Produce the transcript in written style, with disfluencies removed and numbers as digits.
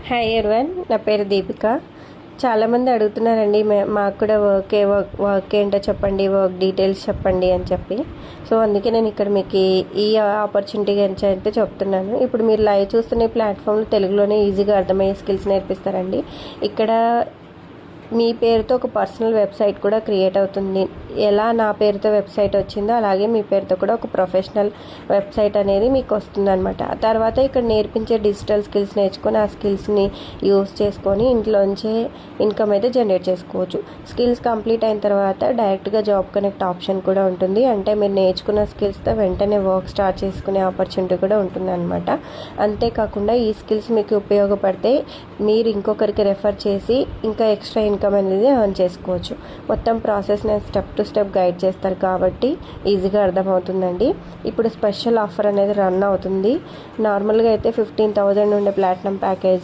Hi everyone, నా పేరు దీపిక. చాలామంది అడుగుతున్నారండి, మాకు కూడా వర్క్ ఏంటో చెప్పండి, వర్క్ డీటెయిల్స్ చెప్పండి అని చెప్పి. సో అందుకే నేను ఇక్కడ మీకు ఈ ఆపర్చునిటీ గురించి అయితే చెప్తున్నాను. ఇప్పుడు మీరు లైవ్ చూస్తున్న ఈ ప్లాట్ఫామ్లో తెలుగులోనే ఈజీగా అర్థమయ్యే స్కిల్స్ నేర్పిస్తారండి. ఇక్కడ మీ పేరుతో ఒక పర్సనల్ వెబ్సైట్ కూడా క్రియేట్ అవుతుంది. ఎలా నా పేరుతో వెబ్సైట్ వచ్చిందో అలాగే మీ పేరుతో కూడా ఒక ప్రొఫెషనల్ వెబ్సైట్ అనేది మీకు వస్తుంది అనమాట. తర్వాత ఇక్కడ నేర్పించే డిజిటల్ స్కిల్స్ నేర్చుకొని ఆ స్కిల్స్ని యూస్ చేసుకొని ఇంట్లోంచే ఇన్కమ్ అయితే జనరేట్ చేసుకోవచ్చు. స్కిల్స్ కంప్లీట్ అయిన తర్వాత డైరెక్ట్గా జాబ్ కనెక్ట్ ఆప్షన్ కూడా ఉంటుంది. అంటే మీరు నేర్చుకున్న స్కిల్స్తో వెంటనే వర్క్ స్టార్ట్ చేసుకునే ఆపర్చునిటీ కూడా ఉంటుంది అనమాట. అంతేకాకుండా ఈ స్కిల్స్ మీకు ఉపయోగపడితే మీరు ఇంకొకరికి రెఫర్ చేసి ఇంకా ఎక్స్ట్రా ఇన్కమ్ అనేది ఎర్న్ చేసుకోవచ్చు. మొత్తం ప్రాసెస్ నేను స్టెప్ టు స్టెప్ గైడ్ చేస్తారు కాబట్టి ఈజీగా అర్థమవుతుందండి. ఇప్పుడు స్పెషల్ ఆఫర్ అనేది రన్ అవుతుంది. నార్మల్గా అయితే 15,000 ఉండే ప్లాటినం ప్యాకేజ్